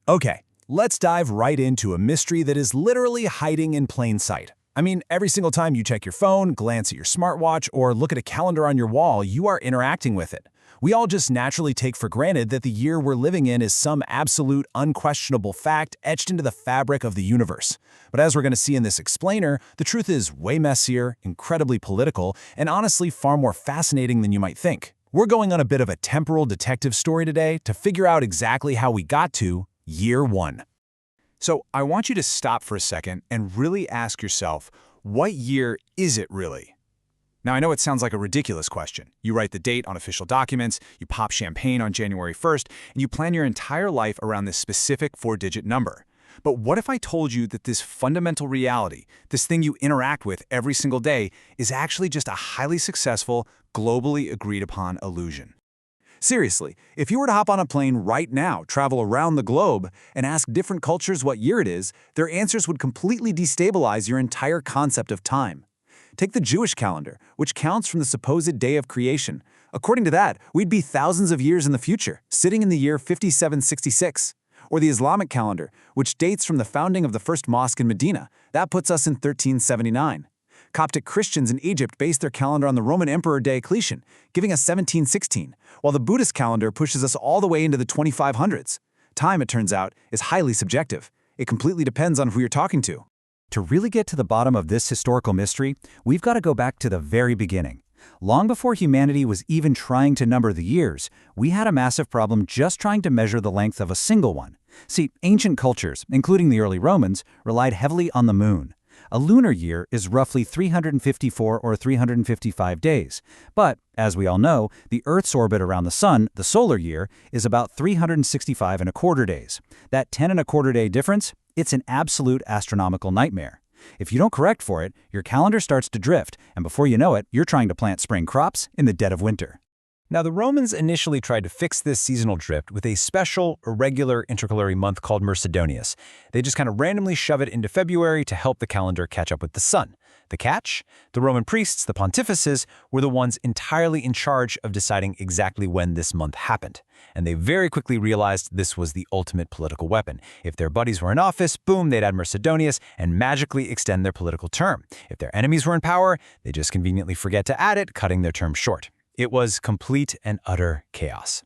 Okay, let's dive right into a mystery that is literally hiding in plain sight. I mean, every single time you check your phone, glance at your smartwatch, or look at a calendar on your wall, you are interacting with it. We all just naturally take for granted that the year we're living in is some absolute, unquestionable fact etched into the fabric of the universe. But as we're going to see in this explainer, the truth is way messier, incredibly political, and honestly far more fascinating than you might think. We're going on a bit of a temporal detective story today to figure out exactly how we got to Year 1. So I want you to stop for a second and really ask yourself, what year is it really? Now, I know it sounds like a ridiculous question. You write the date on official documents, you pop champagne on January 1st, and you plan your entire life around this specific 4-digit number. But what if I told you that this fundamental reality, this thing you interact with every single day, is actually just a highly successful, globally agreed-upon illusion? Seriously, if you were to hop on a plane right now, travel around the globe, and ask different cultures what year it is, their answers would completely destabilize your entire concept of time. Take the Jewish calendar, which counts from the supposed day of creation. According to that, we'd be thousands of years in the future, sitting in the year 5766. Or the Islamic calendar, which dates from the founding of the first mosque in Medina. That puts us in 1379. Coptic Christians in Egypt base their calendar on the Roman Emperor Diocletian, giving us 1716, while the Buddhist calendar pushes us all the way into the 2500s. Time, it turns out, is highly subjective. It completely depends on who you're talking to. To really get to the bottom of this historical mystery, we've got to go back to the very beginning. Long before humanity was even trying to number the years, we had a massive problem just trying to measure the length of a single one. See, ancient cultures, including the early Romans, relied heavily on the moon. A lunar year is roughly 354 or 355 days. But, as we all know, the Earth's orbit around the Sun, the solar year, is about 365 and a quarter days. That 10 and a quarter day difference, it's an absolute astronomical nightmare. If you don't correct for it, your calendar starts to drift, and before you know it, you're trying to plant spring crops in the dead of winter. Now, the Romans initially tried to fix this seasonal drift with a special, irregular intercalary month called Mercedonius. They just kind of randomly shove it into February to help the calendar catch up with the sun. The catch? The Roman priests, the pontifices, were the ones entirely in charge of deciding exactly when this month happened. And they very quickly realized this was the ultimate political weapon. If their buddies were in office, boom, they'd add Mercedonius and magically extend their political term. If their enemies were in power, they just conveniently forget to add it, cutting their term short. It was complete and utter chaos.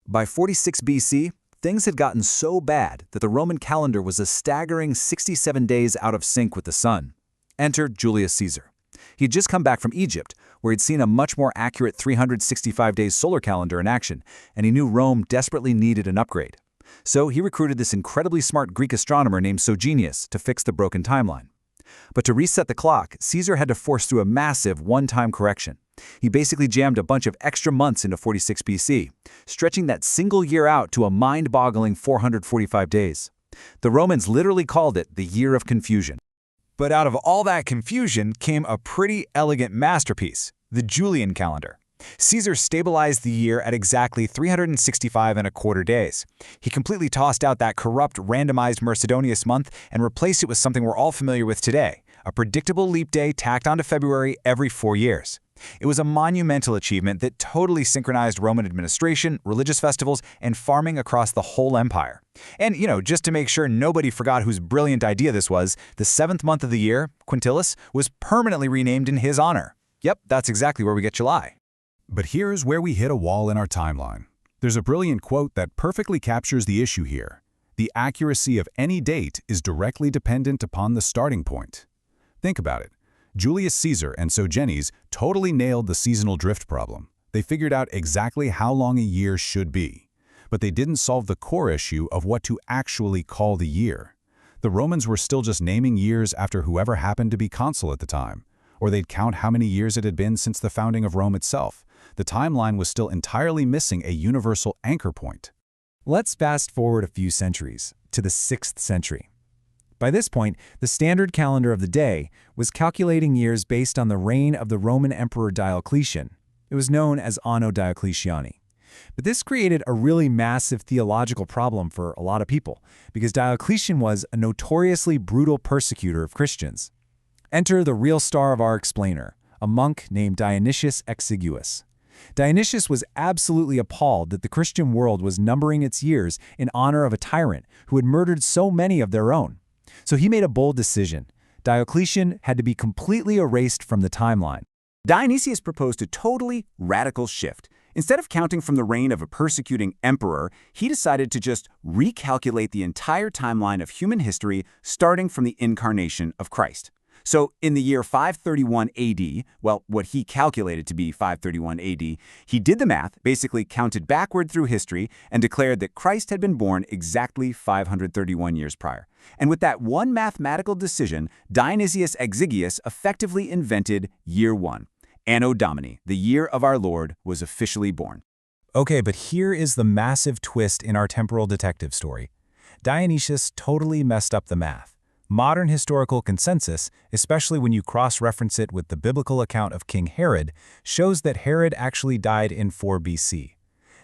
By 46 BC, things had gotten so bad that the Roman calendar was a staggering 67 days out of sync with the sun. Enter Julius Caesar. He'd just come back from Egypt, where he'd seen a much more accurate 365-day solar calendar in action, and he knew Rome desperately needed an upgrade. So he recruited this incredibly smart Greek astronomer named Sogenius to fix the broken timeline. But to reset the clock, Caesar had to force through a massive one-time correction. He basically jammed a bunch of extra months into 46 BC, stretching that single year out to a mind-boggling 445 days. The Romans literally called it the Year of Confusion. But out of all that confusion came a pretty elegant masterpiece, the Julian calendar. Caesar stabilized the year at exactly 365 and a quarter days. He completely tossed out that corrupt, randomized Mercedonius month and replaced it with something we're all familiar with today, a predictable leap day tacked onto February every 4 years. It was a monumental achievement that totally synchronized Roman administration, religious festivals, and farming across the whole empire. And, just to make sure nobody forgot whose brilliant idea this was, the 7th month of the year, Quintilis, was permanently renamed in his honor. Yep, that's exactly where we get July. But here's where we hit a wall in our timeline. There's a brilliant quote that perfectly captures the issue here. The accuracy of any date is directly dependent upon the starting point. Think about it. Julius Caesar and Sogenius totally nailed the seasonal drift problem. They figured out exactly how long a year should be. But they didn't solve the core issue of what to actually call the year. The Romans were still just naming years after whoever happened to be consul at the time. Or they'd count how many years it had been since the founding of Rome itself. The timeline was still entirely missing a universal anchor point. Let's fast forward a few centuries, to the 6th century. By this point, the standard calendar of the day was calculating years based on the reign of the Roman Emperor Diocletian. It was known as Anno Diocletiani. But this created a really massive theological problem for a lot of people, because Diocletian was a notoriously brutal persecutor of Christians. Enter the real star of our explainer, a monk named Dionysius Exiguus. Dionysius was absolutely appalled that the Christian world was numbering its years in honor of a tyrant who had murdered so many of their own. So he made a bold decision. Diocletian had to be completely erased from the timeline. Dionysius proposed a totally radical shift. Instead of counting from the reign of a persecuting emperor, he decided to just recalculate the entire timeline of human history starting from the incarnation of Christ. So in the year 531 AD, well, what he calculated to be 531 AD, he did the math, basically counted backward through history, and declared that Christ had been born exactly 531 years prior. And with that one mathematical decision, Dionysius Exiguus effectively invented year one. Anno Domini, the year of our Lord, was officially born. Okay, but here is the massive twist in our temporal detective story. Dionysius totally messed up the math. Modern historical consensus, especially when you cross-reference it with the biblical account of King Herod, shows that Herod actually died in 4 BC.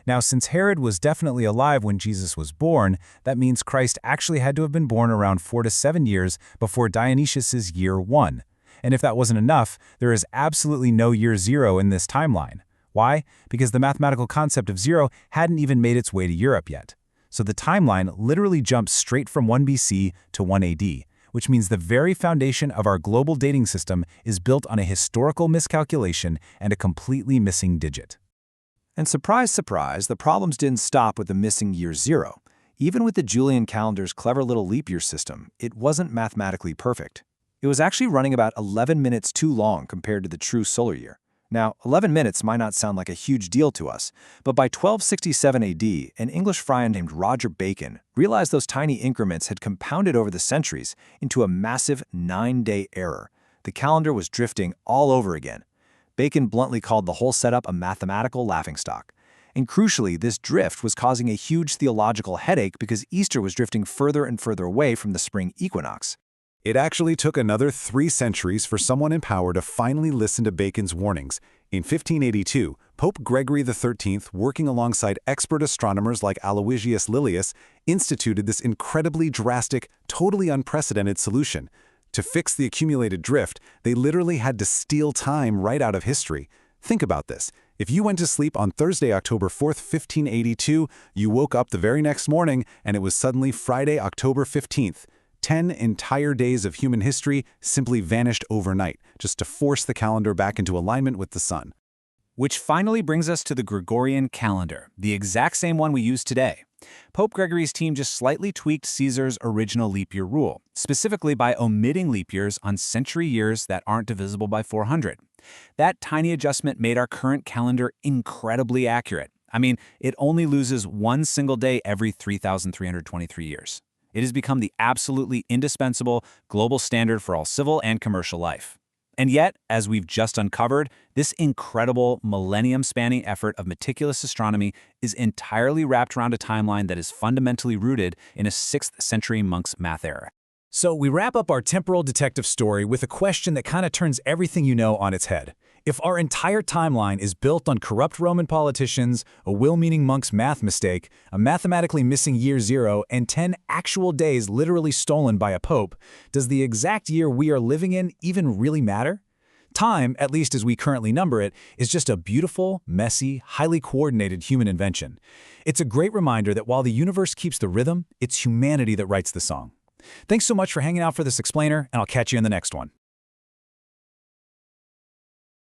Now, since Herod was definitely alive when Jesus was born, that means Christ actually had to have been born around 4 to 7 years before Dionysius's year 1. And if that wasn't enough, there is absolutely no year 0 in this timeline. Why? Because the mathematical concept of 0 hadn't even made its way to Europe yet. So the timeline literally jumps straight from 1 BC to 1 AD, which means the very foundation of our global dating system is built on a historical miscalculation and a completely missing digit. And surprise, surprise, the problems didn't stop with the missing year 0. Even with the Julian calendar's clever little leap year system, it wasn't mathematically perfect. It was actually running about 11 minutes too long compared to the true solar year. Now, 11 minutes might not sound like a huge deal to us, but by 1267 AD, an English friar named Roger Bacon realized those tiny increments had compounded over the centuries into a massive 9-day error. The calendar was drifting all over again. Bacon bluntly called the whole setup a mathematical laughingstock. And crucially, this drift was causing a huge theological headache because Easter was drifting further and further away from the spring equinox. It actually took another 3 centuries for someone in power to finally listen to Bacon's warnings. In 1582, Pope Gregory XIII, working alongside expert astronomers like Aloysius Lilius, instituted this incredibly drastic, totally unprecedented solution. To fix the accumulated drift, they literally had to steal time right out of history. Think about this. If you went to sleep on Thursday, October 4th, 1582, you woke up the very next morning and it was suddenly Friday, October 15th. 10 entire days of human history simply vanished overnight, just to force the calendar back into alignment with the sun. Which finally brings us to the Gregorian calendar, the exact same one we use today. Pope Gregory's team just slightly tweaked Caesar's original leap year rule, specifically by omitting leap years on century years that aren't divisible by 400. That tiny adjustment made our current calendar incredibly accurate. I mean, it only loses one single day every 3,323 years. It has become the absolutely indispensable global standard for all civil and commercial life. And yet, as we've just uncovered, this incredible millennium-spanning effort of meticulous astronomy is entirely wrapped around a timeline that is fundamentally rooted in a 6th century monk's math error. So we wrap up our temporal detective story with a question that kind of turns everything you know on its head. If our entire timeline is built on corrupt Roman politicians, a well-meaning monk's math mistake, a mathematically missing year 0, and 10 actual days literally stolen by a pope, does the exact year we are living in even really matter? Time, at least as we currently number it, is just a beautiful, messy, highly coordinated human invention. It's a great reminder that while the universe keeps the rhythm, it's humanity that writes the song. Thanks so much for hanging out for this explainer, and I'll catch you in the next one.